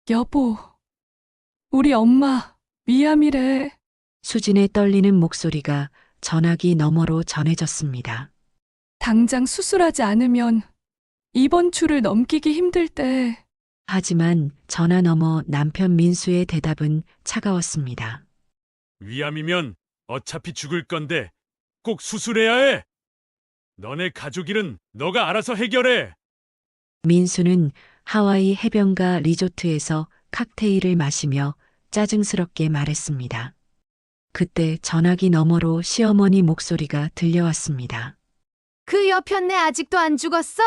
여보, 우리 엄마 위암이래. 수진의 떨리는 목소리가 전화기 너머로 전해졌습니다. 당장 수술하지 않으면 이번 주를 넘기기 힘들대. 하지만 전화 너머 남편 민수의 대답은 차가웠습니다. 위암이면 어차피 죽을 건데 꼭 수술해야 해. 너네 가족 일은 너가 알아서 해결해. 민수는 하와이 해변가 리조트에서 칵테일을 마시며 짜증스럽게 말했습니다. 그때 전화기 너머로 시어머니 목소리가 들려왔습니다. 그 여편네 아직도 안 죽었어?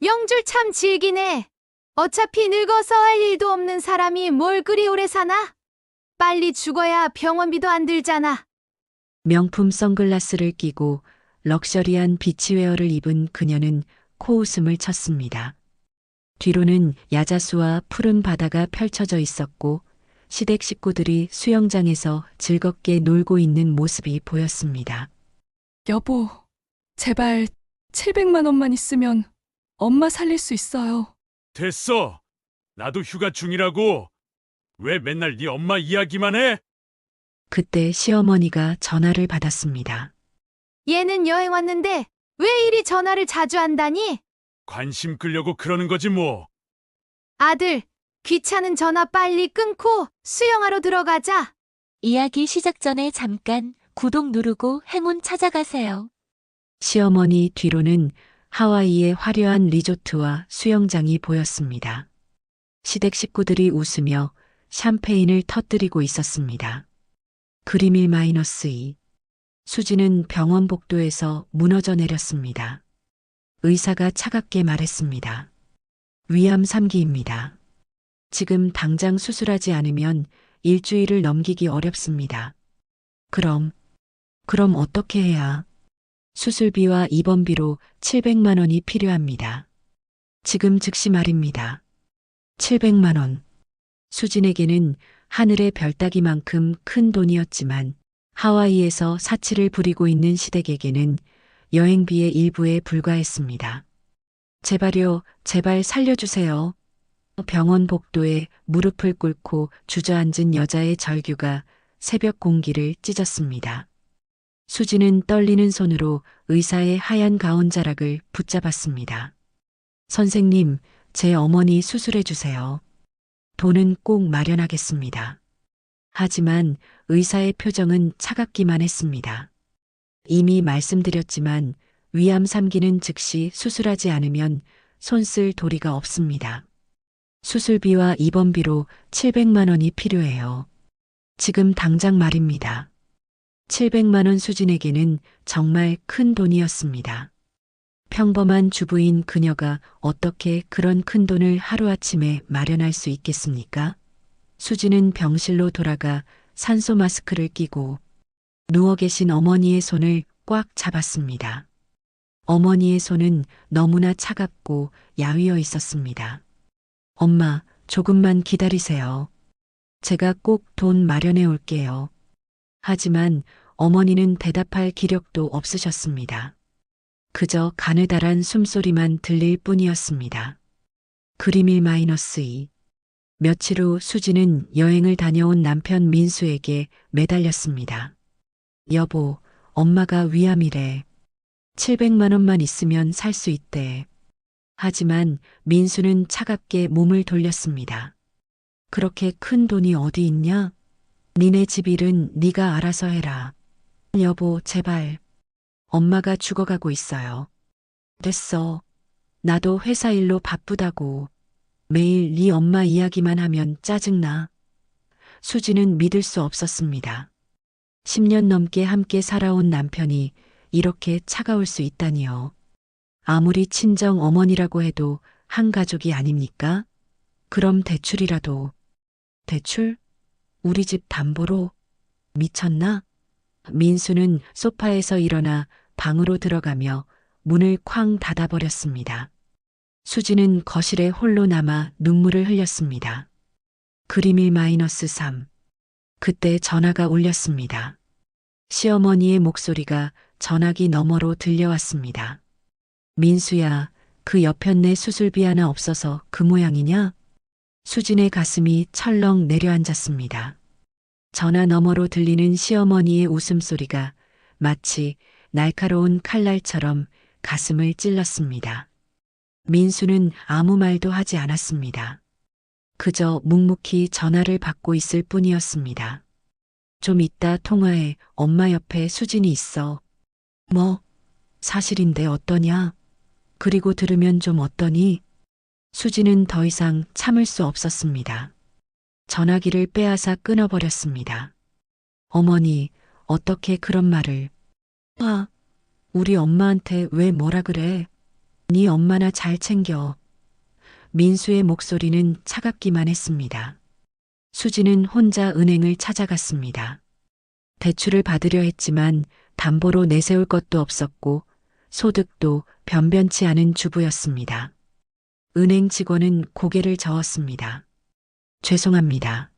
영줄 참 질기네. 어차피 늙어서 할 일도 없는 사람이 뭘 그리 오래 사나? 빨리 죽어야 병원비도 안 들잖아. 명품 선글라스를 끼고 럭셔리한 비치웨어를 입은 그녀는 코웃음을 쳤습니다. 뒤로는 야자수와 푸른 바다가 펼쳐져 있었고 시댁 식구들이 수영장에서 즐겁게 놀고 있는 모습이 보였습니다. 여보, 제발 700만 원만 있으면 엄마 살릴 수 있어요. 됐어. 나도 휴가 중이라고. 왜 맨날 네 엄마 이야기만 해? 그때 시어머니가 전화를 받았습니다. 얘는 여행 왔는데 왜 이리 전화를 자주 한다니? 관심 끌려고 그러는 거지 뭐. 아들, 귀찮은 전화 빨리 끊고 수영하러 들어가자. 이야기 시작 전에 잠깐 구독 누르고 행운 찾아가세요. 시어머니 뒤로는 하와이의 화려한 리조트와 수영장이 보였습니다. 시댁 식구들이 웃으며 샴페인을 터뜨리고 있었습니다. 그림 1-2. 수지는 병원 복도에서 무너져 내렸습니다. 의사가 차갑게 말했습니다. 위암 3기입니다. 지금 당장 수술하지 않으면 일주일을 넘기기 어렵습니다. 그럼 어떻게 해야? 수술비와 입원비로 700만 원이 필요합니다. 지금 즉시 말입니다. 700만 원. 수진에게는 하늘의 별 따기만큼 큰 돈이었지만 하와이에서 사치를 부리고 있는 시댁에게는 여행비의 일부에 불과했습니다. 제발요, 제발 살려주세요. 병원 복도에 무릎을 꿇고 주저앉은 여자의 절규가 새벽 공기를 찢었습니다. 수지는 떨리는 손으로 의사의 하얀 가운 자락을 붙잡았습니다. 선생님, 제 어머니 수술해 주세요. 돈은 꼭 마련하겠습니다. 하지만 의사의 표정은 차갑기만 했습니다. 이미 말씀드렸지만 위암 3기는 즉시 수술하지 않으면 손쓸 도리가 없습니다. 수술비와 입원비로 700만 원이 필요해요. 지금 당장 말입니다. 700만 원 수진에게는 정말 큰 돈이었습니다. 평범한 주부인 그녀가 어떻게 그런 큰 돈을 하루아침에 마련할 수 있겠습니까? 수진은 병실로 돌아가 산소 마스크를 끼고 누워 계신 어머니의 손을 꽉 잡았습니다. 어머니의 손은 너무나 차갑고 야위어 있었습니다. 엄마, 조금만 기다리세요. 제가 꼭 돈 마련해 올게요. 하지만 어머니는 대답할 기력도 없으셨습니다. 그저 가느다란 숨소리만 들릴 뿐이었습니다. 그림 1-2. 며칠 후 수지는 여행을 다녀온 남편 민수에게 매달렸습니다. 여보, 엄마가 위암이래. 700만 원만 있으면 살 수 있대. 하지만 민수는 차갑게 몸을 돌렸습니다. 그렇게 큰 돈이 어디 있냐? 니네 집 일은 네가 알아서 해라. 여보, 제발. 엄마가 죽어가고 있어요. 됐어. 나도 회사 일로 바쁘다고. 매일 네 엄마 이야기만 하면 짜증나. 수지는 믿을 수 없었습니다. 10년 넘게 함께 살아온 남편이 이렇게 차가울 수 있다니요. 아무리 친정 어머니라고 해도 한 가족이 아닙니까? 그럼 대출이라도. 대출? 우리 집 담보로? 미쳤나? 민수는 소파에서 일어나 방으로 들어가며 문을 쾅 닫아버렸습니다. 수지는 거실에 홀로 남아 눈물을 흘렸습니다. 그림 1-3. 그때 전화가 울렸습니다. 시어머니의 목소리가 전화기 너머로 들려왔습니다. 민수야, 그 여편네 수술비 하나 없어서 그 모양이냐? 수진의 가슴이 철렁 내려앉았습니다. 전화 너머로 들리는 시어머니의 웃음소리가 마치 날카로운 칼날처럼 가슴을 찔렀습니다. 민수는 아무 말도 하지 않았습니다. 그저 묵묵히 전화를 받고 있을 뿐이었습니다. 좀 이따 통화에 엄마 옆에 수진이 있어. 뭐, 사실인데 어떠냐? 그리고 들으면 좀 어떠니? 수진은 더 이상 참을 수 없었습니다. 전화기를 빼앗아 끊어버렸습니다. 어머니, 어떻게 그런 말을. 아, 우리 엄마한테 왜 뭐라 그래? 네 엄마나 잘 챙겨. 민수의 목소리는 차갑기만 했습니다. 수진은 혼자 은행을 찾아갔습니다. 대출을 받으려 했지만 담보로 내세울 것도 없었고 소득도 변변치 않은 주부였습니다. 은행 직원은 고개를 저었습니다. 죄송합니다.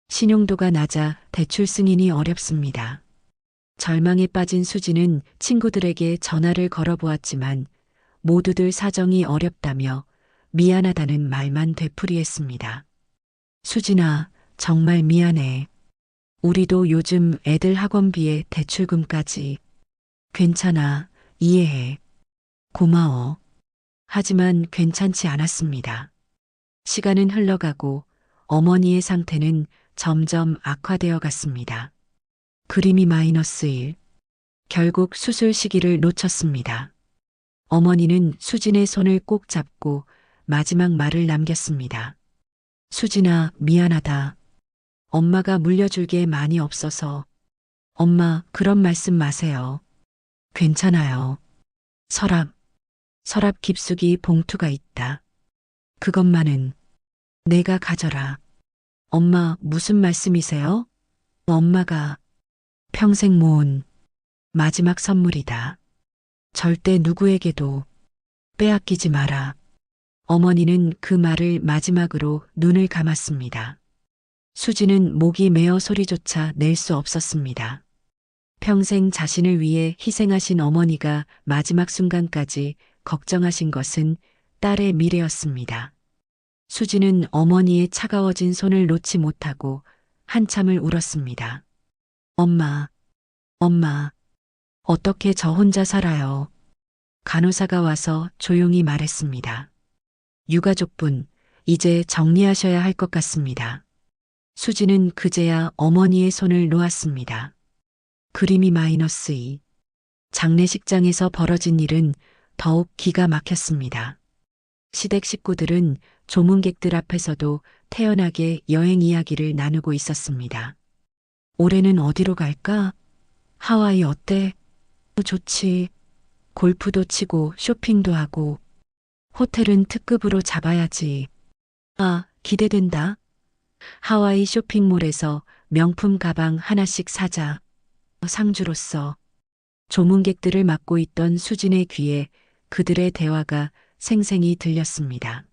신용도가 낮아 대출 승인이 어렵습니다. 절망에 빠진 수진은 친구들에게 전화를 걸어보았지만 모두들 사정이 어렵다며 미안하다는 말만 되풀이했습니다. 수진아, 정말 미안해. 우리도 요즘 애들 학원비에 대출금까지. 괜찮아, 이해해. 고마워. 하지만 괜찮지 않았습니다. 시간은 흘러가고 어머니의 상태는 점점 악화되어 갔습니다. 그림이 -1. 결국 수술 시기를 놓쳤습니다. 어머니는 수진의 손을 꼭 잡고 마지막 말을 남겼습니다. 수진아, 미안하다. 엄마가 물려줄 게 많이 없어서. 엄마, 그런 말씀 마세요. 괜찮아요. 서랍 깊숙이 봉투가 있다. 그것만은 내가 가져라. 엄마, 무슨 말씀이세요? 엄마가 평생 모은 마지막 선물이다. 절대 누구에게도 빼앗기지 마라. 어머니는 그 말을 마지막으로 눈을 감았습니다. 수지는 목이 메어 소리조차 낼 수 없었습니다. 평생 자신을 위해 희생하신 어머니가 마지막 순간까지 걱정하신 것은 딸의 미래였습니다. 수지는 어머니의 차가워진 손을 놓지 못하고 한참을 울었습니다. 엄마, 어떻게 저 혼자 살아요? 간호사가 와서 조용히 말했습니다. 유가족분, 이제 정리하셔야 할 것 같습니다. 수지는 그제야 어머니의 손을 놓았습니다. 그림이 -2. 장례식장에서 벌어진 일은 더욱 기가 막혔습니다. 시댁 식구들은 조문객들 앞에서도 태연하게 여행 이야기를 나누고 있었습니다. 올해는 어디로 갈까? 하와이 어때? 좋지. 골프도 치고 쇼핑도 하고. 호텔은 특급으로 잡아야지. 아, 기대된다. 하와이 쇼핑몰에서 명품 가방 하나씩 사자. 상주로서. 조문객들을 맡고 있던 수진의 귀에 그들의 대화가 생생히 들렸습니다.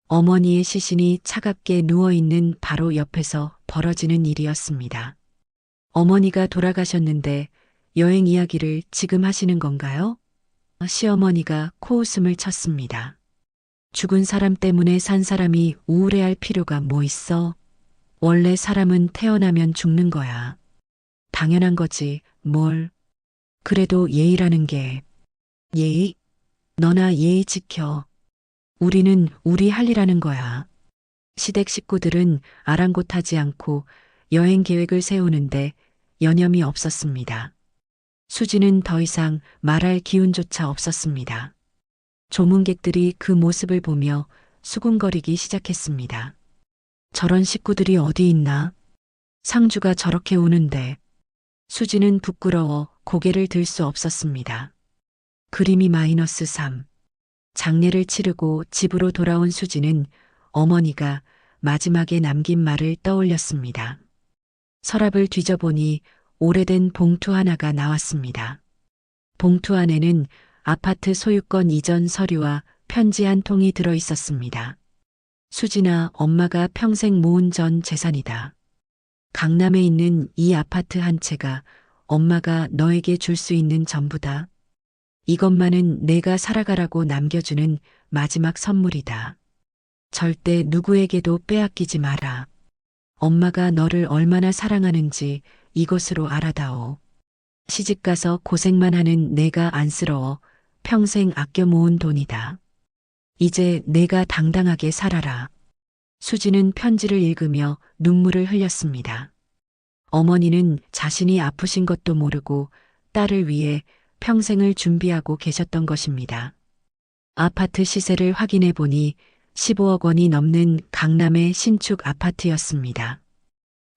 어머니의 시신이 차갑게 누워있는 바로 옆에서 벌어지는 일이었습니다. 어머니가 돌아가셨는데 여행 이야기를 지금 하시는 건가요? 시어머니가 코웃음을 쳤습니다. 죽은 사람 때문에 산 사람이 우울해할 필요가 뭐 있어? 원래 사람은 태어나면 죽는 거야. 당연한 거지, 뭘. 그래도 예의라는 게. 예의? 너나 예의 지켜. 우리는 우리 할 일 하는 거야. 시댁 식구들은 아랑곳하지 않고 여행 계획을 세우는데 여념이 없었습니다. 수지는 더 이상 말할 기운조차 없었습니다. 조문객들이 그 모습을 보며 수군거리기 시작했습니다. 저런 식구들이 어디 있나? 상주가 저렇게 우는데. 수지는 부끄러워 고개를 들 수 없었습니다. 그림이 -3. 장례를 치르고 집으로 돌아온 수지는 어머니가 마지막에 남긴 말을 떠올렸습니다. 서랍을 뒤져보니 오래된 봉투 하나가 나왔습니다. 봉투 안에는 아파트 소유권 이전 서류와 편지 한 통이 들어 있었습니다. 수진아, 엄마가 평생 모은 전 재산이다. 강남에 있는 이 아파트 한 채가 엄마가 너에게 줄 수 있는 전부다. 이것만은 내가 살아가라고 남겨주는 마지막 선물이다. 절대 누구에게도 빼앗기지 마라. 엄마가 너를 얼마나 사랑하는지 이것으로 알아다오. 시집가서 고생만 하는 내가 안쓰러워 평생 아껴 모은 돈이다. 이제 내가 당당하게 살아라. 수지는 편지를 읽으며 눈물을 흘렸습니다. 어머니는 자신이 아프신 것도 모르고 딸을 위해 평생을 준비하고 계셨던 것입니다. 아파트 시세를 확인해 보니 15억 원이 넘는 강남의 신축 아파트였습니다.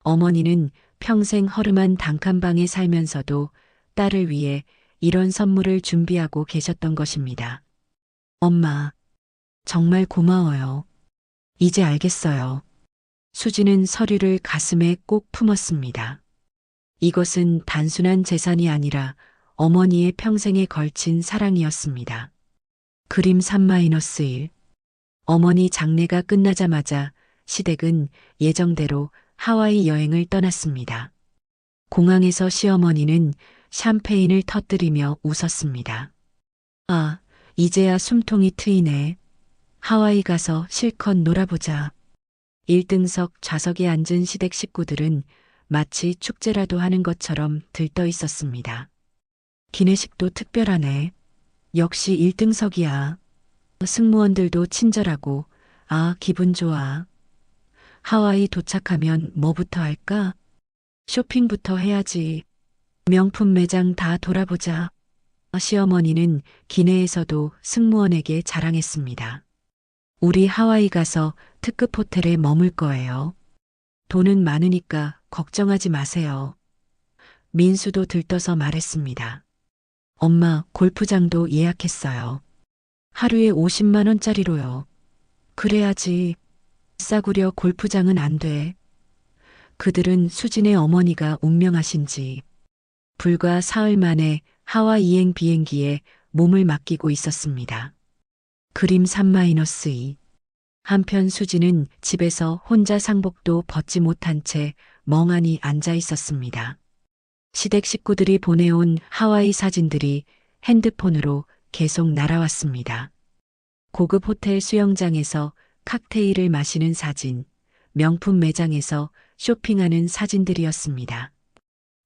어머니는 평생 허름한 단칸방에 살면서도 딸을 위해 이런 선물을 준비하고 계셨던 것입니다. 엄마, 정말 고마워요. 이제 알겠어요. 수지는 서류를 가슴에 꼭 품었습니다. 이것은 단순한 재산이 아니라 어머니의 평생에 걸친 사랑이었습니다. 그림 3-1 어머니 장례가 끝나자마자 시댁은 예정대로 하와이 여행을 떠났습니다. 공항에서 시어머니는 샴페인을 터뜨리며 웃었습니다. 아, 이제야 숨통이 트이네. 하와이 가서 실컷 놀아보자. 1등석 좌석에 앉은 시댁 식구들은 마치 축제라도 하는 것처럼 들떠 있었습니다. 기내식도 특별하네. 역시 1등석이야. 승무원들도 친절하고, 아, 기분 좋아. 하와이 도착하면 뭐부터 할까? 쇼핑부터 해야지. 명품 매장 다 돌아보자. 시어머니는 기내에서도 승무원에게 자랑했습니다. 우리 하와이 가서 특급 호텔에 머물 거예요. 돈은 많으니까 걱정하지 마세요. 민수도 들떠서 말했습니다. 엄마, 골프장도 예약했어요. 하루에 50만 원짜리로요. 그래야지. 싸구려 골프장은 안 돼. 그들은 수진의 어머니가 운명하신지 불과 사흘 만에 하와이 이행 비행기에 몸을 맡기고 있었습니다. 그림 3-2 한편 수지는 집에서 혼자 상복도 벗지 못한 채 멍하니 앉아 있었습니다. 시댁 식구들이 보내온 하와이 사진들이 핸드폰으로 계속 날아왔습니다. 고급 호텔 수영장에서 칵테일을 마시는 사진, 명품 매장에서 쇼핑하는 사진들이었습니다.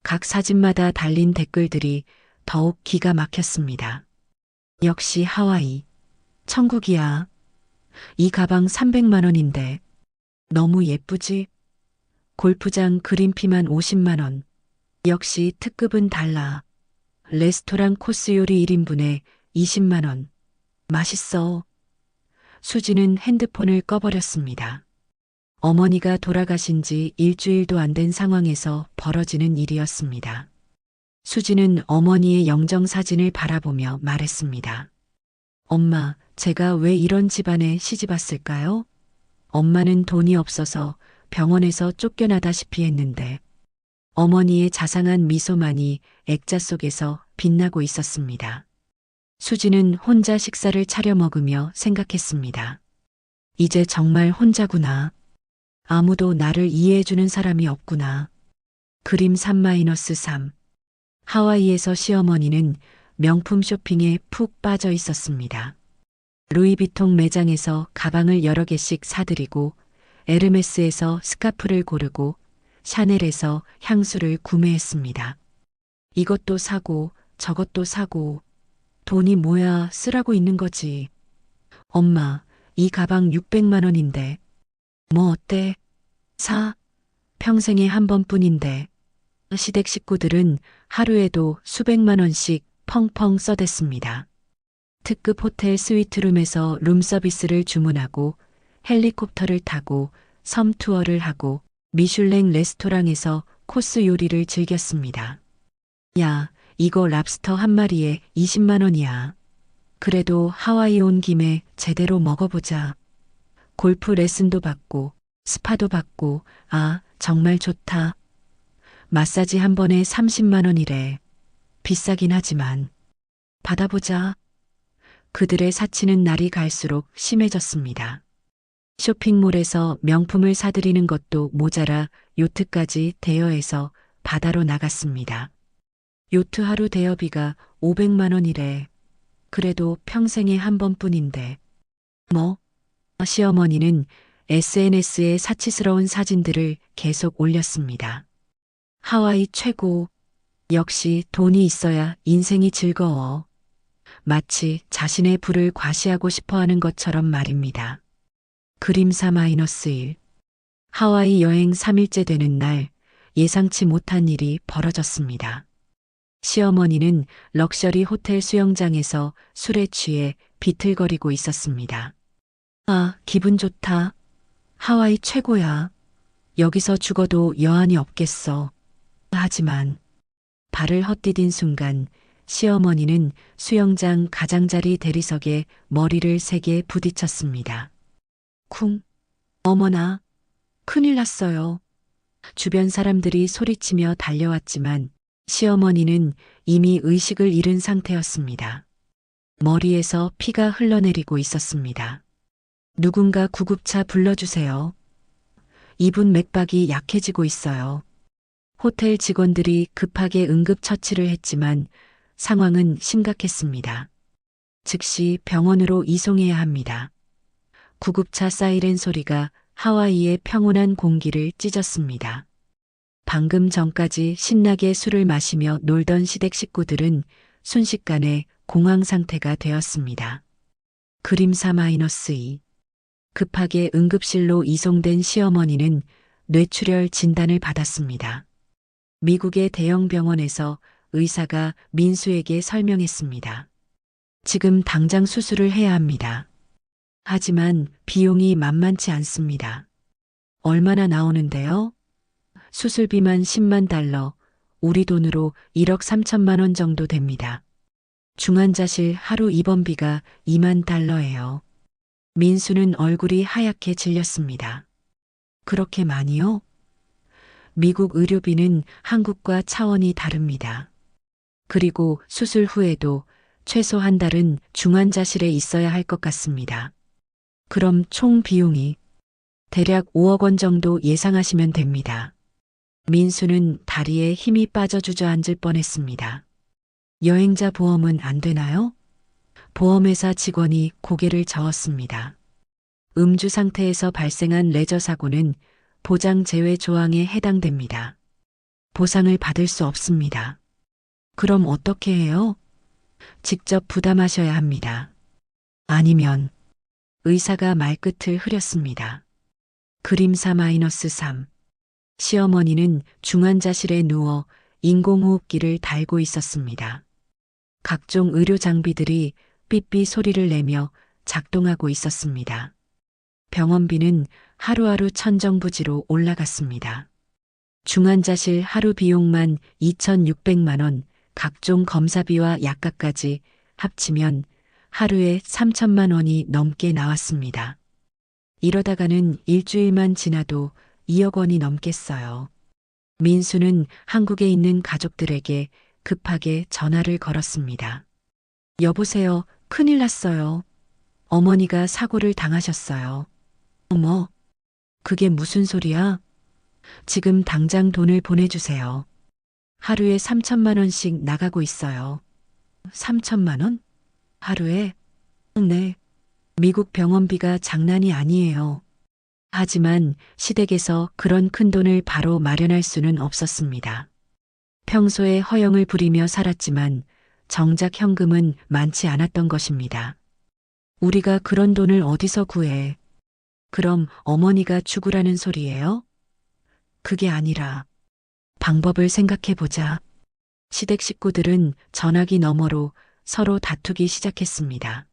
각 사진마다 달린 댓글들이 더욱 기가 막혔습니다. 역시 하와이. 천국이야. 이 가방 300만 원인데. 너무 예쁘지? 골프장 그린피만 50만 원. 역시 특급은 달라. 레스토랑 코스 요리 1인분에 20만 원. 맛있어. 수지는 핸드폰을 꺼버렸습니다. 어머니가 돌아가신 지 일주일도 안 된 상황에서 벌어지는 일이었습니다. 수지는 어머니의 영정 사진을 바라보며 말했습니다. 엄마, 제가 왜 이런 집안에 시집 왔을까요? 엄마는 돈이 없어서 병원에서 쫓겨나다시피 했는데 어머니의 자상한 미소만이 액자 속에서 빛나고 있었습니다. 수지는 혼자 식사를 차려 먹으며 생각했습니다. 이제 정말 혼자구나. 아무도 나를 이해해주는 사람이 없구나. 그림 3-3 하와이에서 시어머니는 명품 쇼핑에 푹 빠져 있었습니다. 루이비통 매장에서 가방을 여러 개씩 사들이고 에르메스에서 스카프를 고르고 샤넬에서 향수를 구매했습니다. 이것도 사고 저것도 사고 돈이 뭐야 쓰라고 있는 거지. 엄마, 이 가방 600만 원인데. 뭐 어때? 사. 평생에 한 번뿐인데. 시댁 식구들은 하루에도 수백만 원씩 펑펑 써댔습니다. 특급 호텔 스위트룸에서 룸서비스를 주문하고 헬리콥터를 타고 섬 투어를 하고 미슐랭 레스토랑에서 코스 요리를 즐겼습니다. 야, 이거 랍스터 한 마리에 20만 원이야. 그래도 하와이 온 김에 제대로 먹어보자. 골프 레슨도 받고 스파도 받고 아, 정말 좋다. 마사지 한 번에 30만 원이래. 비싸긴 하지만 받아보자. 그들의 사치는 날이 갈수록 심해졌습니다. 쇼핑몰에서 명품을 사들이는 것도 모자라 요트까지 대여해서 바다로 나갔습니다. 요트 하루 대여비가 500만 원이래. 그래도 평생에 한 번뿐인데. 뭐? 시어머니는 SNS에 사치스러운 사진들을 계속 올렸습니다. 하와이 최고. 역시 돈이 있어야 인생이 즐거워. 마치 자신의 부를 과시하고 싶어 하는 것처럼 말입니다. 그림사 -1. 하와이 여행 3일째 되는 날 예상치 못한 일이 벌어졌습니다. 시어머니는 럭셔리 호텔 수영장에서 술에 취해 비틀거리고 있었습니다. 아, 기분 좋다. 하와이 최고야. 여기서 죽어도 여한이 없겠어. 하지만 발을 헛디딘 순간 시어머니는 수영장 가장자리 대리석에 머리를 세게 부딪혔습니다. 쿵. 어머나. 큰일 났어요. 주변 사람들이 소리치며 달려왔지만 시어머니는 이미 의식을 잃은 상태였습니다. 머리에서 피가 흘러내리고 있었습니다. 누군가 구급차 불러주세요. 이분 맥박이 약해지고 있어요. 호텔 직원들이 급하게 응급처치를 했지만 상황은 심각했습니다. 즉시 병원으로 이송해야 합니다. 구급차 사이렌 소리가 하와이의 평온한 공기를 찢었습니다. 방금 전까지 신나게 술을 마시며 놀던 시댁 식구들은 순식간에 공황 상태가 되었습니다. 그림사 -2. 급하게 응급실로 이송된 시어머니는 뇌출혈 진단을 받았습니다. 미국의 대형 병원에서 의사가 민수에게 설명했습니다. 지금 당장 수술을 해야 합니다. 하지만 비용이 만만치 않습니다. 얼마나 나오는데요? 수술비만 10만 달러, 우리 돈으로 1억 3천만 원 정도 됩니다. 중환자실 하루 입원비가 2만 달러예요. 민수는 얼굴이 하얗게 질렸습니다. 그렇게 많이요? 미국 의료비는 한국과 차원이 다릅니다. 그리고 수술 후에도 최소 한 달은 중환자실에 있어야 할 것 같습니다. 그럼 총 비용이 대략 5억 원 정도 예상하시면 됩니다. 민수는 다리에 힘이 빠져 주저앉을 뻔했습니다. 여행자 보험은 안 되나요? 보험회사 직원이 고개를 저었습니다. 음주 상태에서 발생한 레저 사고는 보장 제외 조항에 해당됩니다. 보상을 받을 수 없습니다. 그럼 어떻게 해요? 직접 부담하셔야 합니다. 아니면 의사가 말끝을 흐렸습니다. 그림사 -3. 시어머니는 중환자실에 누워 인공호흡기를 달고 있었습니다. 각종 의료 장비들이 삐삐 소리를 내며 작동하고 있었습니다. 병원비는 하루하루 천정부지로 올라갔습니다. 중환자실 하루 비용만 2,600만 원, 각종 검사비와 약값까지 합치면 하루에 3천만 원이 넘게 나왔습니다. 이러다가는 일주일만 지나도 2억 원이 넘겠어요. 민수는 한국에 있는 가족들에게 급하게 전화를 걸었습니다. 여보세요, 큰일 났어요. 어머니가 사고를 당하셨어요. 어머, 그게 무슨 소리야? 지금 당장 돈을 보내주세요. 하루에 3천만 원씩 나가고 있어요. 3천만 원? 하루에? 네. 미국 병원비가 장난이 아니에요. 하지만 시댁에서 그런 큰 돈을 바로 마련할 수는 없었습니다. 평소에 허영을 부리며 살았지만 정작 현금은 많지 않았던 것입니다. 우리가 그런 돈을 어디서 구해? 그럼 어머니가 죽으라는 소리예요? 그게 아니라 방법을 생각해 보자. 시댁 식구들은 전화기 너머로 서로 다투기 시작했습니다.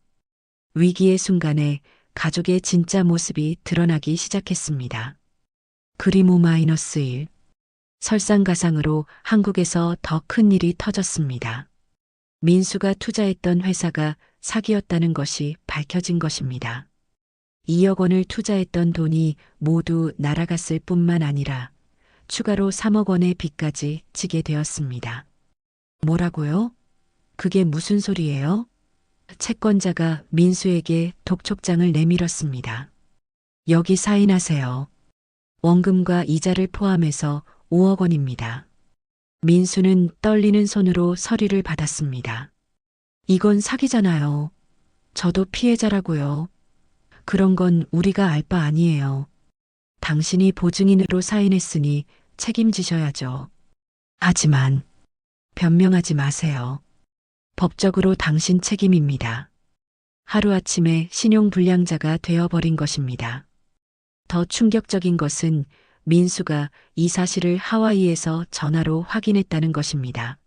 위기의 순간에 가족의 진짜 모습이 드러나기 시작했습니다. 그림 -1. 설상가상으로 한국에서 더 큰 일이 터졌습니다. 민수가 투자했던 회사가 사기였다는 것이 밝혀진 것입니다. 2억 원을 투자했던 돈이 모두 날아갔을 뿐만 아니라 추가로 3억 원의 빚까지 지게 되었습니다. 뭐라고요? 그게 무슨 소리예요? 채권자가 민수에게 독촉장을 내밀었습니다. 여기 사인하세요. 원금과 이자를 포함해서 5억 원입니다. 민수는 떨리는 손으로 서류를 받았습니다. 이건 사기잖아요. 저도 피해자라고요. 그런 건 우리가 알 바 아니에요. 당신이 보증인으로 사인했으니 책임지셔야죠. 하지만 변명하지 마세요. 법적으로 당신 책임입니다. 하루아침에 신용불량자가 되어버린 것입니다. 더 충격적인 것은 민수가 이 사실을 하와이에서 전화로 확인했다는 것입니다.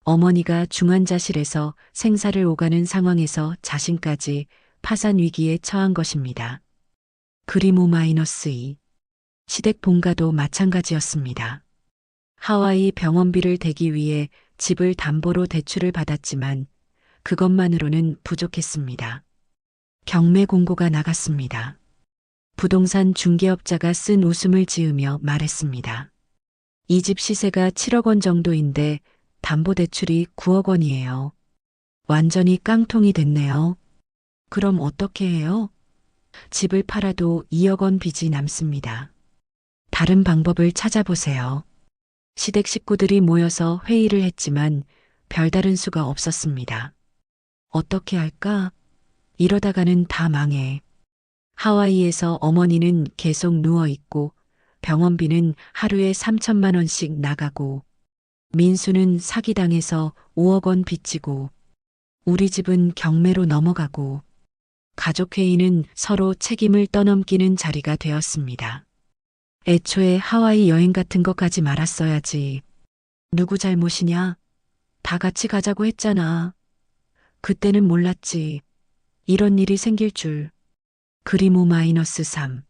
어머니가 중환자실에서 생사를 오가는 상황에서 자신까지 파산 위기에 처한 것입니다. 그림 -2. 시댁 본가도 마찬가지였습니다. 하와이 병원비를 대기 위해 집을 담보로 대출을 받았지만 그것만으로는 부족했습니다. 경매 공고가 나갔습니다. 부동산 중개업자가 쓴 웃음을 지으며 말했습니다. 이 집 시세가 7억 원 정도인데 담보대출이 9억 원이에요. 완전히 깡통이 됐네요. 그럼 어떻게 해요? 집을 팔아도 2억 원 빚이 남습니다. 다른 방법을 찾아보세요. 시댁 식구들이 모여서 회의를 했지만 별다른 수가 없었습니다. 어떻게 할까? 이러다가는 다 망해. 하와이에서 어머니는 계속 누워있고 병원비는 하루에 3천만 원씩 나가고 민수는 사기당해서 5억 원 빚지고 우리 집은 경매로 넘어가고 가족회의는 서로 책임을 떠넘기는 자리가 되었습니다. 애초에 하와이 여행 같은 거 가지 말았어야지. 누구 잘못이냐? 다 같이 가자고 했잖아. 그때는 몰랐지. 이런 일이 생길 줄. 그림 -3.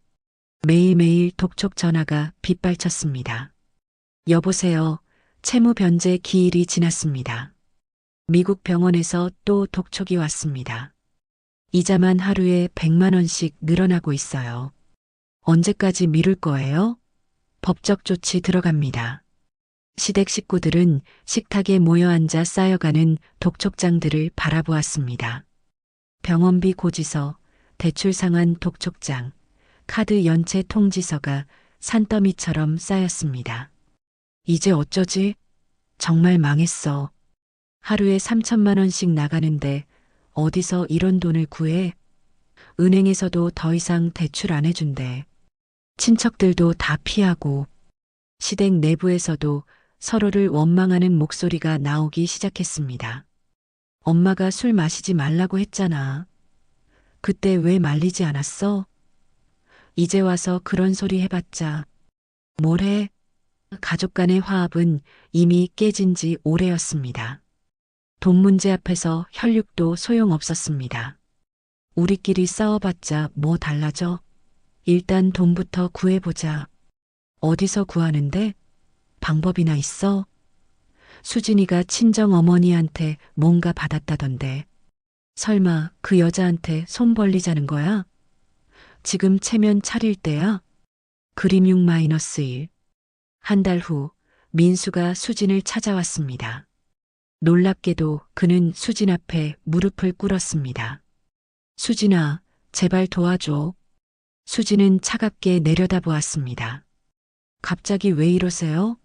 매일매일 독촉 전화가 빗발쳤습니다. 여보세요. 채무 변제 기일이 지났습니다. 미국 병원에서 또 독촉이 왔습니다. 이자만 하루에 100만 원씩 늘어나고 있어요. 언제까지 미룰 거예요? 법적 조치 들어갑니다. 시댁 식구들은 식탁에 모여 앉아 쌓여가는 독촉장들을 바라보았습니다. 병원비 고지서, 대출 상환 독촉장, 카드 연체 통지서가 산더미처럼 쌓였습니다. 이제 어쩌지? 정말 망했어. 하루에 3천만 원씩 나가는데 어디서 이런 돈을 구해? 은행에서도 더 이상 대출 안 해준대. 친척들도 다 피하고 시댁 내부에서도 서로를 원망하는 목소리가 나오기 시작했습니다. 엄마가 술 마시지 말라고 했잖아. 그때 왜 말리지 않았어? 이제 와서 그런 소리 해봤자 뭘 해? 가족 간의 화합은 이미 깨진 지 오래였습니다. 돈 문제 앞에서 혈육도 소용없었습니다. 우리끼리 싸워봤자 뭐 달라져? 일단 돈부터 구해보자. 어디서 구하는데? 방법이나 있어? 수진이가 친정 어머니한테 뭔가 받았다던데. 설마 그 여자한테 손 벌리자는 거야? 지금 체면 차릴 때야? 그림 -1. 한 달 후 민수가 수진을 찾아왔습니다. 놀랍게도 그는 수진 앞에 무릎을 꿇었습니다. 수진아, 제발 도와줘. 수진은 차갑게 내려다보았습니다. 갑자기 왜 이러세요?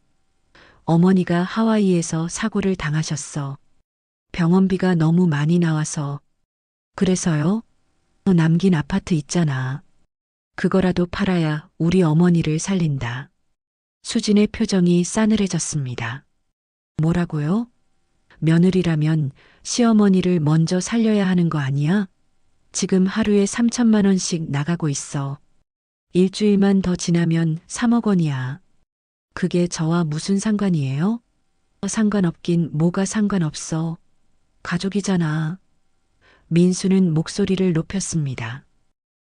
어머니가 하와이에서 사고를 당하셨어. 병원비가 너무 많이 나와서. 그래서요? 남긴 아파트 있잖아. 그거라도 팔아야 우리 어머니를 살린다. 수진의 표정이 싸늘해졌습니다. 뭐라고요? 며느리라면 시어머니를 먼저 살려야 하는 거 아니야? 지금 하루에 3천만 원씩 나가고 있어. 일주일만 더 지나면 3억 원이야. 그게 저와 무슨 상관이에요? 상관없긴 뭐가 상관없어. 가족이잖아. 민수는 목소리를 높였습니다.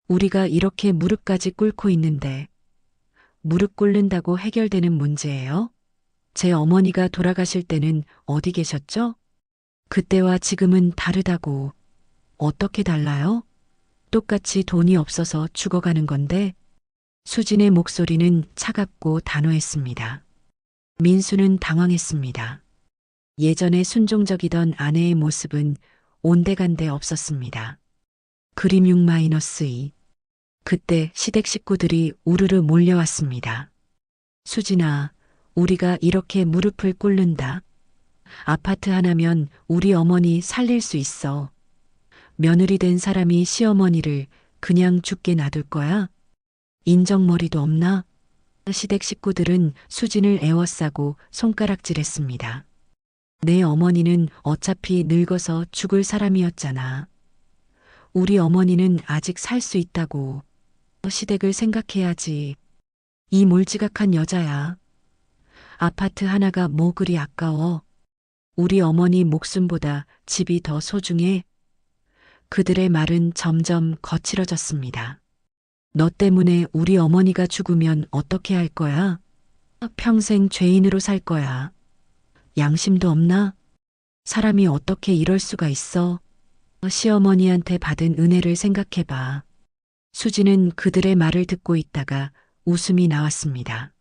우리가 이렇게 무릎까지 꿇고 있는데 무릎 꿇는다고 해결되는 문제예요? 제 어머니가 돌아가실 때는 어디 계셨죠? 그때와 지금은 다르다고. 어떻게 달라요? 똑같이 돈이 없어서 죽어가는 건데. 수진의 목소리는 차갑고 단호했습니다. 민수는 당황했습니다. 예전에 순종적이던 아내의 모습은 온데간데 없었습니다. 그림 -2. 그때 시댁 식구들이 우르르 몰려왔습니다. 수진아, 우리가 이렇게 무릎을 꿇는다. 아파트 하나면 우리 어머니 살릴 수 있어. 며느리 된 사람이 시어머니를 그냥 죽게 놔둘 거야? 인정머리도 없나? 시댁 식구들은 수진을 애워싸고 손가락질했습니다. 내 어머니는 어차피 늙어서 죽을 사람이었잖아. 우리 어머니는 아직 살 수 있다고. 시댁을 생각해야지. 이 몰지각한 여자야. 아파트 하나가 뭐 그리 아까워. 우리 어머니 목숨보다 집이 더 소중해. 그들의 말은 점점 거칠어졌습니다. 너 때문에 우리 어머니가 죽으면 어떻게 할 거야? 평생 죄인으로 살 거야. 양심도 없나? 사람이 어떻게 이럴 수가 있어? 시어머니한테 받은 은혜를 생각해봐. 수지는 그들의 말을 듣고 있다가 웃음이 나왔습니다.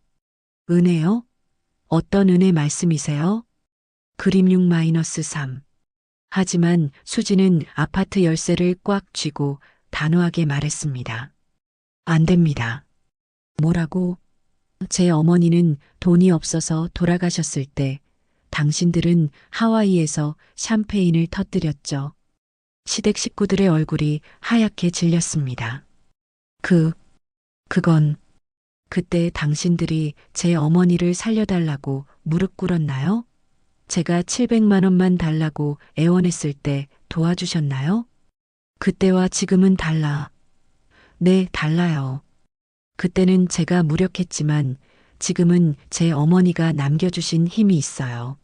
은혜요? 어떤 은혜 말씀이세요? 그림 6-3. 하지만 수지는 아파트 열쇠를 꽉 쥐고 단호하게 말했습니다. 안 됩니다. 뭐라고? 제 어머니는 돈이 없어서 돌아가셨을 때 당신들은 하와이에서 샴페인을 터뜨렸죠. 시댁 식구들의 얼굴이 하얗게 질렸습니다. 그건 그때 당신들이 제 어머니를 살려달라고 무릎 꿇었나요? 제가 700만 원만 달라고 애원했을 때 도와주셨나요? 그때와 지금은 달라. 네, 달라요. 그때는 제가 무력했지만 지금은 제 어머니가 남겨주신 힘이 있어요.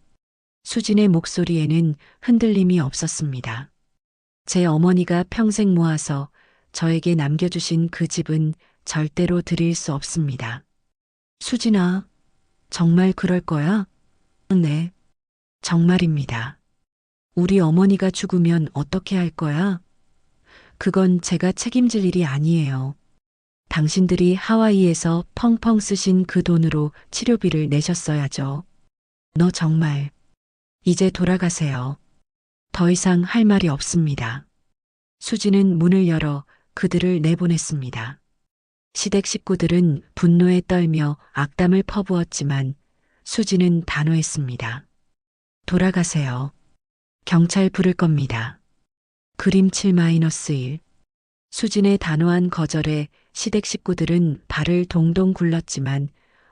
수진의 목소리에는 흔들림이 없었습니다. 제 어머니가 평생 모아서 저에게 남겨주신 그 집은 절대로 드릴 수 없습니다. 수진아, 정말 그럴 거야? 네, 정말입니다. 우리 어머니가 죽으면 어떻게 할 거야? 그건 제가 책임질 일이 아니에요. 당신들이 하와이에서 펑펑 쓰신 그 돈으로 치료비를 내셨어야죠. 너 정말 이제 돌아가세요. 더 이상 할 말이 없습니다. 수지는 문을 열어 그들을 내보냈습니다. 시댁 식구들은 분노에 떨며 악담을 퍼부었지만 수지는 단호했습니다. 돌아가세요. 경찰 부를 겁니다. 그림 7-1. 수진의 단호한 거절에 시댁 식구들은 발을 동동 굴렀지만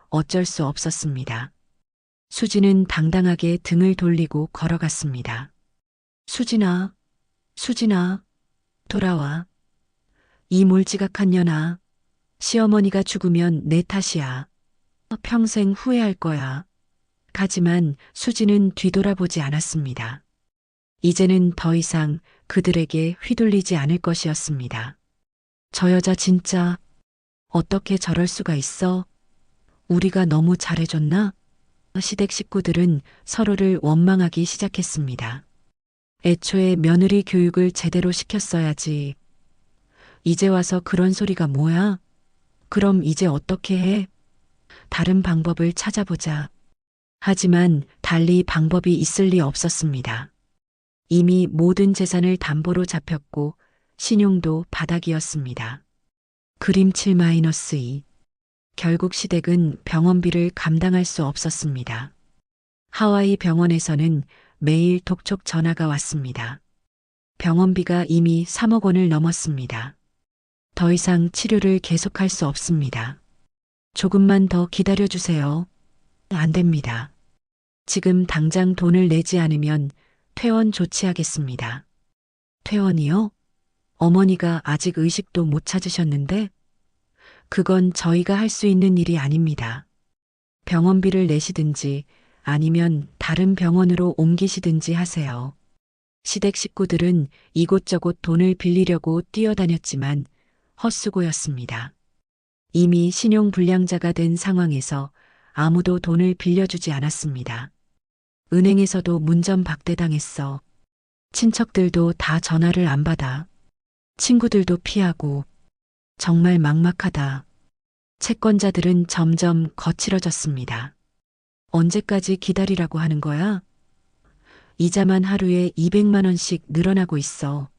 어쩔 수 없었습니다. 수진은 당당하게 등을 돌리고 걸어갔습니다. 수진아, 수진아, 돌아와. 이 몰지각한 년아, 시어머니가 죽으면 내 탓이야. 평생 후회할 거야. 하지만 수진은 뒤돌아보지 않았습니다. 이제는 더 이상 그들에게 휘둘리지 않을 것이었습니다. 저 여자 진짜 어떻게 저럴 수가 있어? 우리가 너무 잘해줬나? 시댁 식구들은 서로를 원망하기 시작했습니다. 애초에 며느리 교육을 제대로 시켰어야지. 이제 와서 그런 소리가 뭐야? 그럼 이제 어떻게 해? 다른 방법을 찾아보자. 하지만 달리 방법이 있을 리 없었습니다. 이미 모든 재산을 담보로 잡혔고 신용도 바닥이었습니다. 그림 7-2. 결국 시댁은 병원비를 감당할 수 없었습니다. 하와이 병원에서는 매일 독촉 전화가 왔습니다. 병원비가 이미 3억 원을 넘었습니다. 더 이상 치료를 계속할 수 없습니다. 조금만 더 기다려주세요. 안 됩니다. 지금 당장 돈을 내지 않으면 퇴원 조치하겠습니다. 퇴원이요? 어머니가 아직 의식도 못 찾으셨는데? 그건 저희가 할 수 있는 일이 아닙니다. 병원비를 내시든지 아니면 다른 병원으로 옮기시든지 하세요. 시댁 식구들은 이곳저곳 돈을 빌리려고 뛰어다녔지만 헛수고였습니다. 이미 신용불량자가 된 상황에서 아무도 돈을 빌려주지 않았습니다. 은행에서도 문전박대당했어. 친척들도 다 전화를 안 받아. 친구들도 피하고. 정말 막막하다. 채권자들은 점점 거칠어졌습니다. 언제까지 기다리라고 하는 거야? 이자만 하루에 200만 원씩 늘어나고 있어.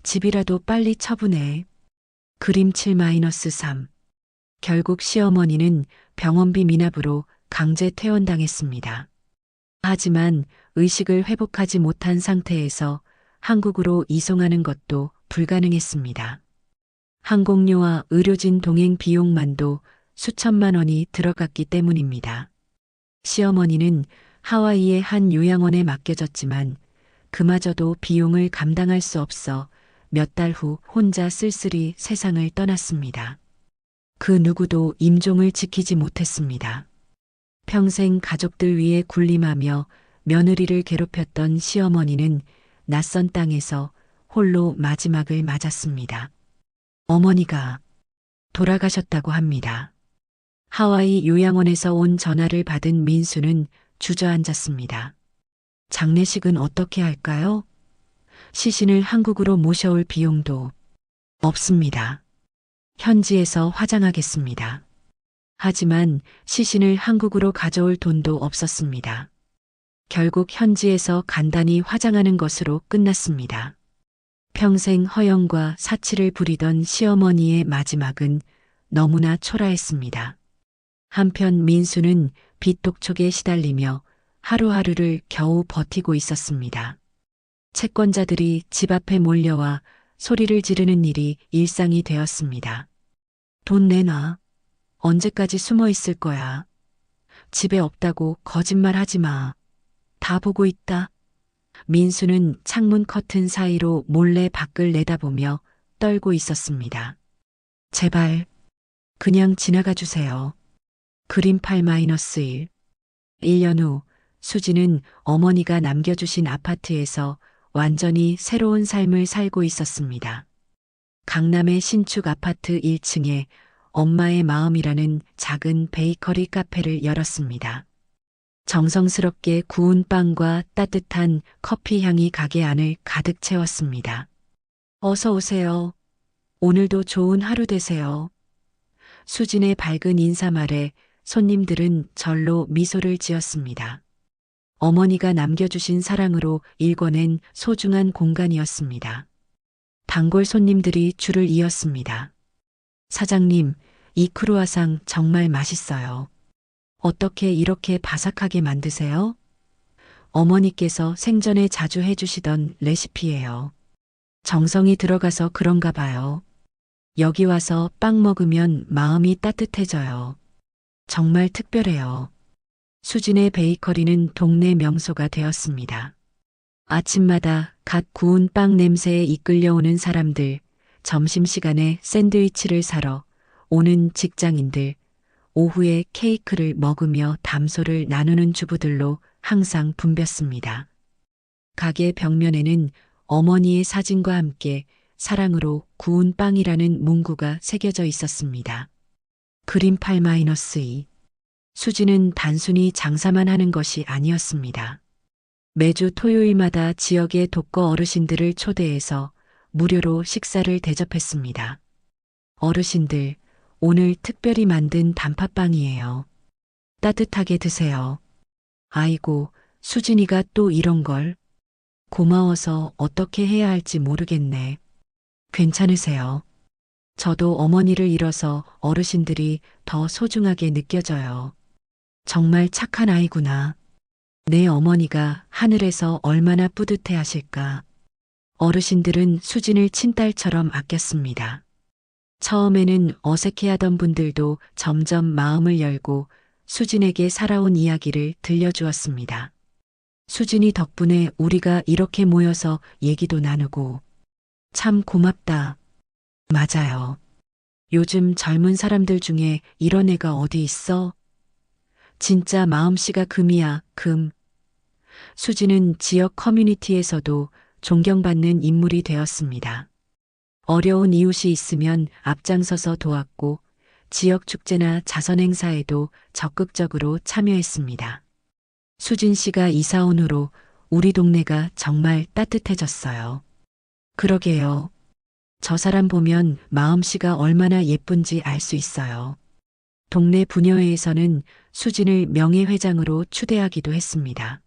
집이라도 빨리 처분해. 그림 7-3. 결국 시어머니는 병원비 미납으로 강제 퇴원당했습니다. 하지만 의식을 회복하지 못한 상태에서 한국으로 이송하는 것도 불가능했습니다. 항공료와 의료진 동행 비용만도 수천만 원이 들어갔기 때문입니다. 시어머니는 하와이의 한 요양원에 맡겨졌지만 그마저도 비용을 감당할 수 없어 몇 달 후 혼자 쓸쓸히 세상을 떠났습니다. 그 누구도 임종을 지키지 못했습니다. 평생 가족들 위해 군림하며 며느리를 괴롭혔던 시어머니는 낯선 땅에서 홀로 마지막을 맞았습니다. 어머니가 돌아가셨다고 합니다. 하와이 요양원에서 온 전화를 받은 민수는 주저앉았습니다. 장례식은 어떻게 할까요? 시신을 한국으로 모셔올 비용도 없습니다. 현지에서 화장하겠습니다. 하지만 시신을 한국으로 가져올 돈도 없었습니다. 결국 현지에서 간단히 화장하는 것으로 끝났습니다. 평생 허영과 사치를 부리던 시어머니의 마지막은 너무나 초라했습니다. 한편 민수는 빚 독촉에 시달리며 하루하루를 겨우 버티고 있었습니다. 채권자들이 집 앞에 몰려와 소리를 지르는 일이 일상이 되었습니다. 돈 내놔. 언제까지 숨어 있을 거야. 집에 없다고 거짓말 하지 마. 다 보고 있다. 민수는 창문 커튼 사이로 몰래 밖을 내다보며 떨고 있었습니다. 제발, 그냥 지나가 주세요. 그림 8-1. 1년 후 수지는 어머니가 남겨주신 아파트에서 완전히 새로운 삶을 살고 있었습니다. 강남의 신축 아파트 1층에 엄마의 마음이라는 작은 베이커리 카페를 열었습니다. 정성스럽게 구운 빵과 따뜻한 커피 향이 가게 안을 가득 채웠습니다. 어서 오세요. 오늘도 좋은 하루 되세요. 수진의 밝은 인사말에 손님들은 절로 미소를 지었습니다. 어머니가 남겨주신 사랑으로 일궈낸 소중한 공간이었습니다. 단골 손님들이 줄을 이었습니다. 사장님, 이 크루아상 정말 맛있어요. 어떻게 이렇게 바삭하게 만드세요? 어머니께서 생전에 자주 해주시던 레시피예요. 정성이 들어가서 그런가 봐요. 여기 와서 빵 먹으면 마음이 따뜻해져요. 정말 특별해요. 수진의 베이커리는 동네 명소가 되었습니다. 아침마다 갓 구운 빵 냄새에 이끌려오는 사람들, 점심시간에 샌드위치를 사러 오는 직장인들, 오후에 케이크를 먹으며 담소를 나누는 주부들로 항상 붐볐습니다. 가게 벽면에는 어머니의 사진과 함께 사랑으로 구운 빵이라는 문구가 새겨져 있었습니다. 그림 8-2. 수지는 단순히 장사만 하는 것이 아니었습니다. 매주 토요일마다 지역의 독거 어르신들을 초대해서 무료로 식사를 대접했습니다. 어르신들, 오늘 특별히 만든 단팥빵이에요. 따뜻하게 드세요. 아이고, 수진이가 또 이런 걸. 고마워서 어떻게 해야 할지 모르겠네. 괜찮으세요. 저도 어머니를 잃어서 어르신들이 더 소중하게 느껴져요. 정말 착한 아이구나. 내 어머니가 하늘에서 얼마나 뿌듯해 하실까. 어르신들은 수진을 친딸처럼 아꼈습니다. 처음에는 어색해하던 분들도 점점 마음을 열고 수진에게 살아온 이야기를 들려주었습니다. 수진이 덕분에 우리가 이렇게 모여서 얘기도 나누고 참 고맙다. 맞아요. 요즘 젊은 사람들 중에 이런 애가 어디 있어? 진짜 마음씨가 금이야, 금. 수진은 지역 커뮤니티에서도 존경받는 인물이 되었습니다. 어려운 이웃이 있으면 앞장서서 도왔고 지역 축제나 자선 행사에도 적극적으로 참여했습니다. 수진 씨가 이사 온 후로 우리 동네가 정말 따뜻해졌어요. 그러게요. 저 사람 보면 마음씨가 얼마나 예쁜지 알 수 있어요. 동네 부녀회에서는 수진을 명예회장으로 추대하기도 했습니다.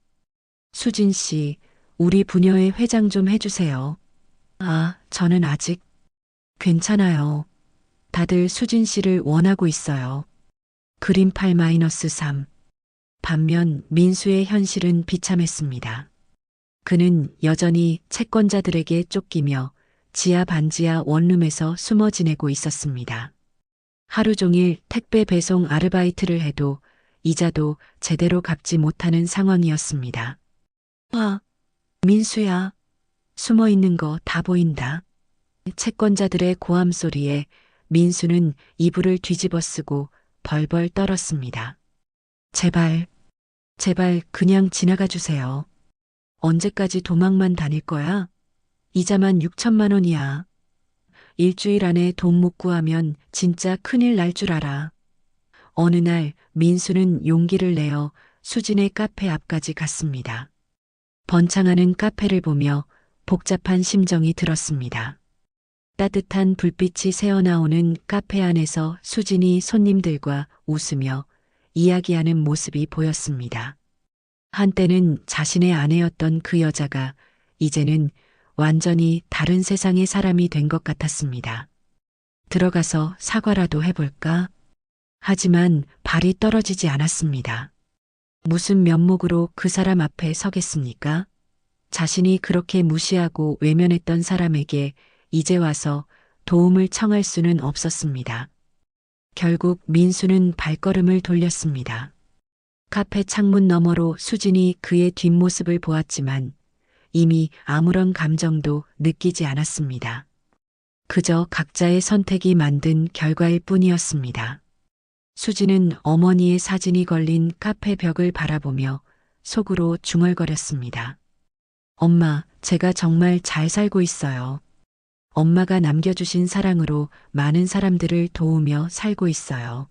수진 씨, 우리 부녀회 회장 좀 해주세요. 아, 저는 아직 괜찮아요. 다들 수진 씨를 원하고 있어요. 그림 8-3. 반면 민수의 현실은 비참했습니다. 그는 여전히 채권자들에게 쫓기며 지하 반지하 원룸에서 숨어 지내고 있었습니다. 하루 종일 택배 배송 아르바이트를 해도 이자도 제대로 갚지 못하는 상황이었습니다. 와, 민수야. 숨어 있는 거 다 보인다. 채권자들의 고함 소리에 민수는 이불을 뒤집어 쓰고 벌벌 떨었습니다. 제발, 제발 그냥 지나가 주세요. 언제까지 도망만 다닐 거야? 이자만 6천만 원이야. 일주일 안에 돈 못 구하면 진짜 큰일 날 줄 알아. 어느 날 민수는 용기를 내어 수진의 카페 앞까지 갔습니다. 번창하는 카페를 보며 복잡한 심정이 들었습니다. 따뜻한 불빛이 새어나오는 카페 안에서 수진이 손님들과 웃으며 이야기하는 모습이 보였습니다. 한때는 자신의 아내였던 그 여자가 이제는 완전히 다른 세상의 사람이 된 것 같았습니다. 들어가서 사과라도 해볼까? 하지만 발이 떨어지지 않았습니다. 무슨 면목으로 그 사람 앞에 서겠습니까? 자신이 그렇게 무시하고 외면했던 사람에게 이제 와서 도움을 청할 수는 없었습니다. 결국 민수는 발걸음을 돌렸습니다. 카페 창문 너머로 수진이 그의 뒷모습을 보았지만 이미 아무런 감정도 느끼지 않았습니다. 그저 각자의 선택이 만든 결과일 뿐이었습니다. 수진은 어머니의 사진이 걸린 카페 벽을 바라보며 속으로 중얼거렸습니다. 엄마, 제가 정말 잘 살고 있어요. 엄마가 남겨주신 사랑으로 많은 사람들을 도우며 살고 있어요.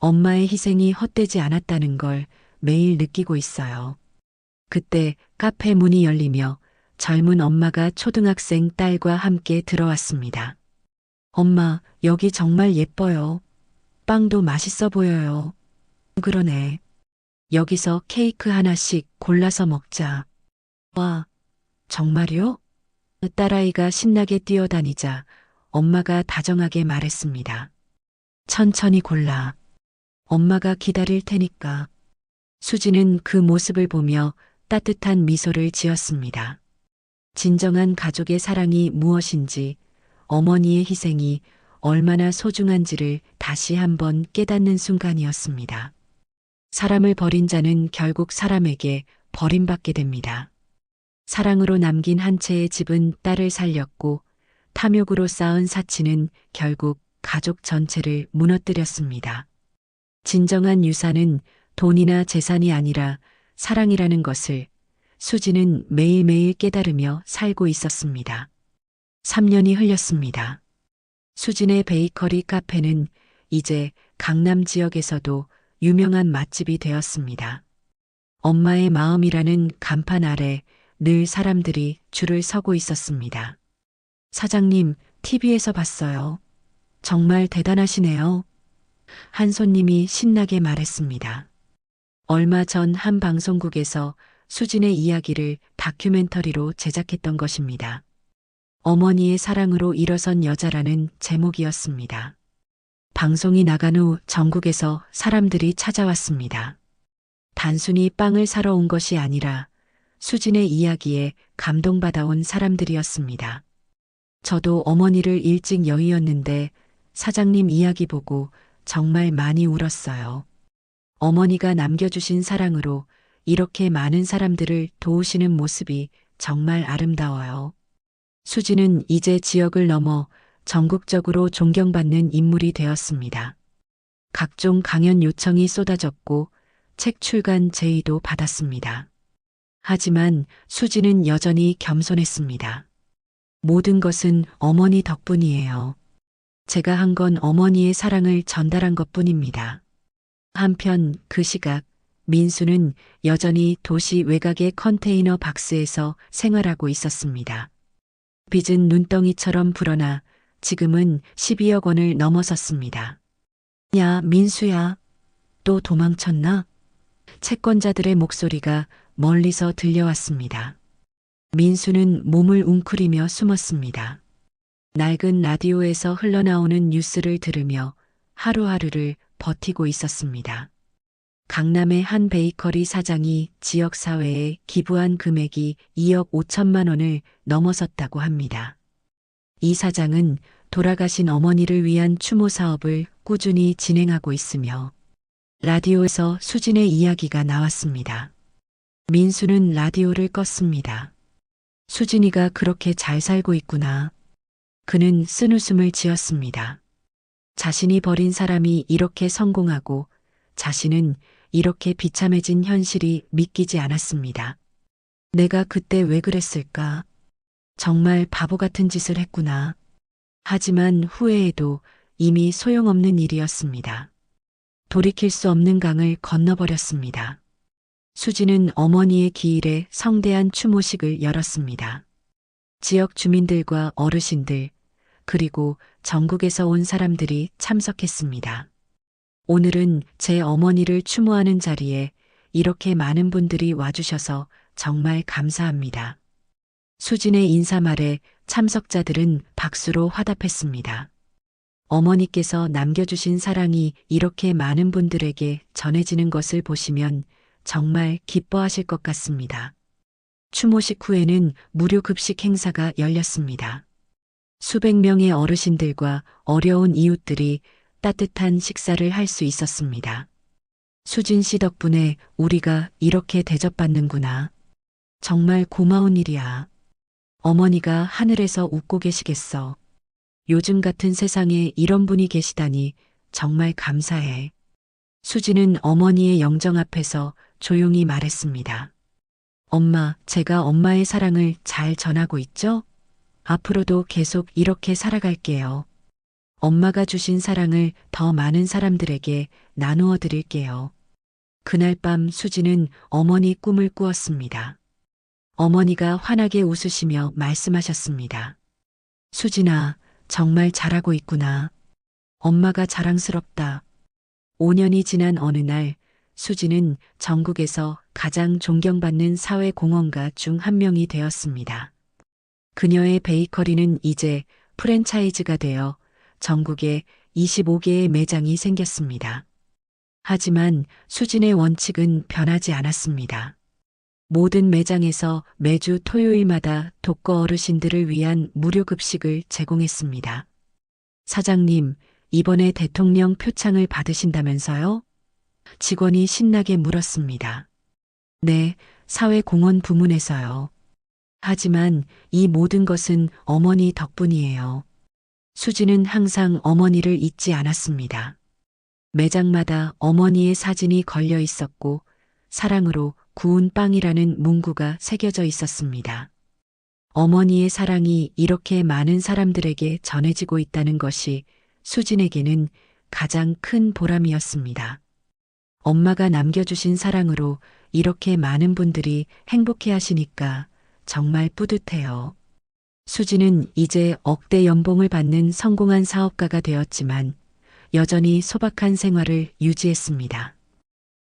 엄마의 희생이 헛되지 않았다는 걸 매일 느끼고 있어요. 그때 카페 문이 열리며 젊은 엄마가 초등학생 딸과 함께 들어왔습니다. 엄마, 여기 정말 예뻐요. 빵도 맛있어 보여요. 그러네. 여기서 케이크 하나씩 골라서 먹자. 와, 정말요? 딸아이가 신나게 뛰어다니자 엄마가 다정하게 말했습니다. 천천히 골라. 엄마가 기다릴 테니까. 수지는 그 모습을 보며 따뜻한 미소를 지었습니다. 진정한 가족의 사랑이 무엇인지, 어머니의 희생이 얼마나 소중한지를 다시 한번 깨닫는 순간이었습니다. 사람을 버린 자는 결국 사람에게 버림받게 됩니다. 사랑으로 남긴 한 채의 집은 딸을 살렸고 탐욕으로 쌓은 사치는 결국 가족 전체를 무너뜨렸습니다. 진정한 유산은 돈이나 재산이 아니라 사랑이라는 것을 수지는 매일매일 깨달으며 살고 있었습니다. 3년이 흘렸습니다. 수진의 베이커리 카페는 이제 강남 지역에서도 유명한 맛집이 되었습니다. 엄마의 마음이라는 간판 아래 늘 사람들이 줄을 서고 있었습니다. 사장님, TV에서 봤어요. 정말 대단하시네요. 한 손님이 신나게 말했습니다. 얼마 전 한 방송국에서 수진의 이야기를 다큐멘터리로 제작했던 것입니다. 어머니의 사랑으로 일어선 여자라는 제목이었습니다. 방송이 나간 후 전국에서 사람들이 찾아왔습니다. 단순히 빵을 사러 온 것이 아니라 수진의 이야기에 감동받아 온 사람들이었습니다. 저도 어머니를 일찍 여의었는데 사장님 이야기 보고 정말 많이 울었어요. 어머니가 남겨주신 사랑으로 이렇게 많은 사람들을 도우시는 모습이 정말 아름다워요. 수지는 이제 지역을 넘어 전국적으로 존경받는 인물이 되었습니다. 각종 강연 요청이 쏟아졌고 책 출간 제의도 받았습니다. 하지만 수지는 여전히 겸손했습니다. 모든 것은 어머니 덕분이에요. 제가 한 건 어머니의 사랑을 전달한 것뿐입니다. 한편 그 시각 민수는 여전히 도시 외곽의 컨테이너 박스에서 생활하고 있었습니다. 빚은 눈덩이처럼 불어나 지금은 12억 원을 넘어섰습니다. 야, 민수야. 또 도망쳤나? 채권자들의 목소리가 멀리서 들려왔습니다. 민수는 몸을 웅크리며 숨었습니다. 낡은 라디오에서 흘러나오는 뉴스를 들으며 하루하루를 버티고 있었습니다. 강남의 한 베이커리 사장이 지역사회에 기부한 금액이 2억 5천만 원을 넘어섰다고 합니다. 이 사장은 돌아가신 어머니를 위한 추모 사업을 꾸준히 진행하고 있으며 라디오에서 수진의 이야기가 나왔습니다. 민수는 라디오를 껐습니다. 수진이가 그렇게 잘 살고 있구나. 그는 쓴웃음을 지었습니다. 자신이 버린 사람이 이렇게 성공하고 자신은 이렇게 비참해진 현실이 믿기지 않았습니다. 내가 그때 왜 그랬을까? 정말 바보 같은 짓을 했구나. 하지만 후회해도 이미 소용없는 일이었습니다. 돌이킬 수 없는 강을 건너버렸습니다. 수지는 어머니의 기일에 성대한 추모식을 열었습니다. 지역 주민들과 어르신들, 그리고 전국에서 온 사람들이 참석했습니다. 오늘은 제 어머니를 추모하는 자리에 이렇게 많은 분들이 와주셔서 정말 감사합니다. 수진의 인사말에 참석자들은 박수로 화답했습니다. 어머니께서 남겨주신 사랑이 이렇게 많은 분들에게 전해지는 것을 보시면 정말 기뻐하실 것 같습니다. 추모식 후에는 무료 급식 행사가 열렸습니다. 수백 명의 어르신들과 어려운 이웃들이 따뜻한 식사를 할 수 있었습니다. 수진 씨 덕분에 우리가 이렇게 대접받는구나. 정말 고마운 일이야. 어머니가 하늘에서 웃고 계시겠어. 요즘 같은 세상에 이런 분이 계시다니 정말 감사해. 수지는 어머니의 영정 앞에서 조용히 말했습니다. 엄마, 제가 엄마의 사랑을 잘 전하고 있죠? 앞으로도 계속 이렇게 살아갈게요. 엄마가 주신 사랑을 더 많은 사람들에게 나누어 드릴게요. 그날 밤 수지는 어머니 꿈을 꾸었습니다. 어머니가 환하게 웃으시며 말씀하셨습니다. 수진아, 정말 잘하고 있구나. 엄마가 자랑스럽다. 5년이 지난 어느 날 수지는 전국에서 가장 존경받는 사회공헌가 중 한 명이 되었습니다. 그녀의 베이커리는 이제 프랜차이즈가 되어 전국에 25개의 매장이 생겼습니다. 하지만 수진의 원칙은 변하지 않았습니다. 모든 매장에서 매주 토요일마다 독거 어르신들을 위한 무료 급식을 제공했습니다. 사장님, 이번에 대통령 표창을 받으신다면서요? 직원이 신나게 물었습니다. 네, 사회공헌 부문에서요. 하지만 이 모든 것은 어머니 덕분이에요. 수지는 항상 어머니를 잊지 않았습니다. 매장마다 어머니의 사진이 걸려 있었고 사랑으로 구운 빵이라는 문구가 새겨져 있었습니다. 어머니의 사랑이 이렇게 많은 사람들에게 전해지고 있다는 것이 수진에게는 가장 큰 보람이었습니다. 엄마가 남겨주신 사랑으로 이렇게 많은 분들이 행복해 하시니까 정말 뿌듯해요. 수지는 이제 억대 연봉을 받는 성공한 사업가가 되었지만 여전히 소박한 생활을 유지했습니다.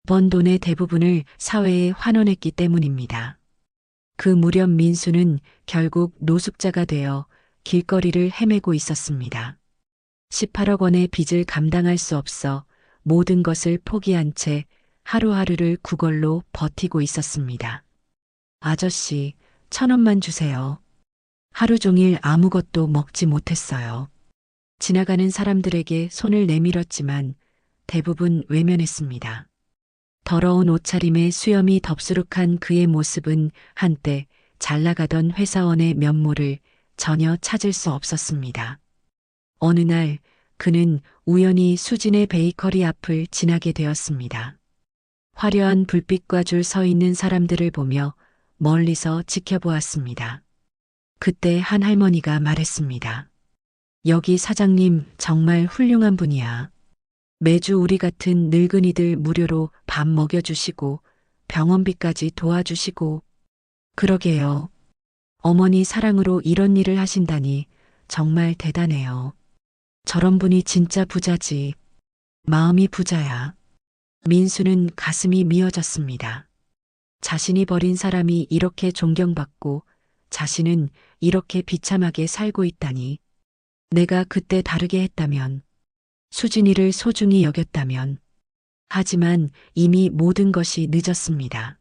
번 돈의 대부분을 사회에 환원했기 때문입니다. 그 무렵 민수는 결국 노숙자가 되어 길거리를 헤매고 있었습니다. 18억 원의 빚을 감당할 수 없어 모든 것을 포기한 채 하루하루를 구걸로 버티고 있었습니다. 아저씨, 1,000원만 주세요. 하루 종일 아무것도 먹지 못했어요. 지나가는 사람들에게 손을 내밀었지만 대부분 외면했습니다. 더러운 옷차림에 수염이 덥수룩한 그의 모습은 한때 잘 나가던 회사원의 면모를 전혀 찾을 수 없었습니다. 어느 날 그는 우연히 수진의 베이커리 앞을 지나게 되었습니다. 화려한 불빛과 줄 서 있는 사람들을 보며 멀리서 지켜보았습니다. 그때 한 할머니가 말했습니다. 여기 사장님 정말 훌륭한 분이야. 매주 우리 같은 늙은이들 무료로 밥 먹여주시고 병원비까지 도와주시고. 그러게요. 어머니 사랑으로 이런 일을 하신다니 정말 대단해요. 저런 분이 진짜 부자지. 마음이 부자야. 민수는 가슴이 미어졌습니다. 자신이 버린 사람이 이렇게 존경받고 자신은 이렇게 비참하게 살고 있다니. 내가 그때 다르게 했다면, 수진이를 소중히 여겼다면. 하지만 이미 모든 것이 늦었습니다.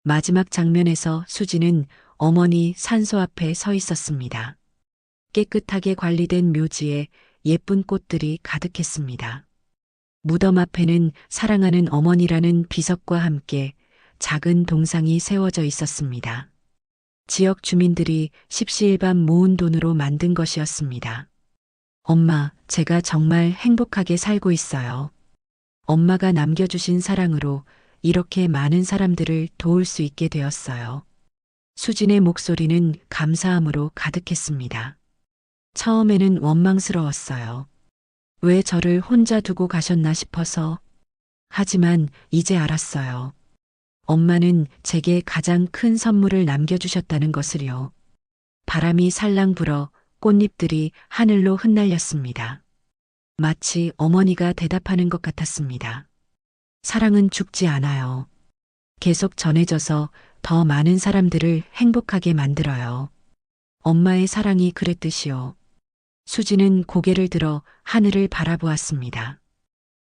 마지막 장면에서 수진은 어머니 산소 앞에 서 있었습니다. 깨끗하게 관리된 묘지에 예쁜 꽃들이 가득했습니다. 무덤 앞에는 사랑하는 어머니라는 비석과 함께 작은 동상이 세워져 있었습니다. 지역 주민들이 십시일반 모은 돈으로 만든 것이었습니다. 엄마, 제가 정말 행복하게 살고 있어요. 엄마가 남겨주신 사랑으로 이렇게 많은 사람들을 도울 수 있게 되었어요. 수진의 목소리는 감사함으로 가득했습니다. 처음에는 원망스러웠어요. 왜 저를 혼자 두고 가셨나 싶어서. 하지만 이제 알았어요. 엄마는 제게 가장 큰 선물을 남겨주셨다는 것을요. 바람이 살랑 불어 꽃잎들이 하늘로 흩날렸습니다. 마치 어머니가 대답하는 것 같았습니다. 사랑은 죽지 않아요. 계속 전해져서 더 많은 사람들을 행복하게 만들어요. 엄마의 사랑이 그랬듯이요. 수지는 고개를 들어 하늘을 바라보았습니다.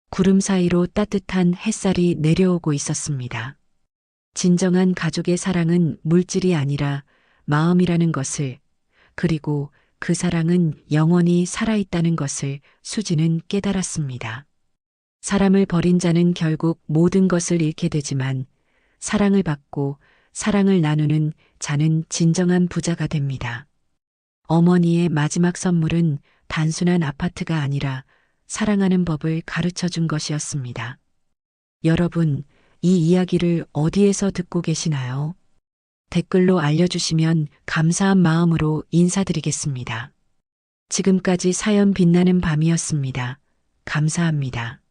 구름 사이로 따뜻한 햇살이 내려오고 있었습니다. 진정한 가족의 사랑은 물질이 아니라 마음이라는 것을, 그리고 그 사랑은 영원히 살아있다는 것을 수지는 깨달았습니다. 사람을 버린 자는 결국 모든 것을 잃게 되지만 사랑을 받고 사랑을 나누는 자는 진정한 부자가 됩니다. 어머니의 마지막 선물은 단순한 아파트가 아니라 사랑하는 법을 가르쳐 준 것이었습니다. 여러분, 이 이야기를 어디에서 듣고 계시나요? 댓글로 알려주시면 감사한 마음으로 인사드리겠습니다. 지금까지 사연 빛나는 밤이었습니다. 감사합니다.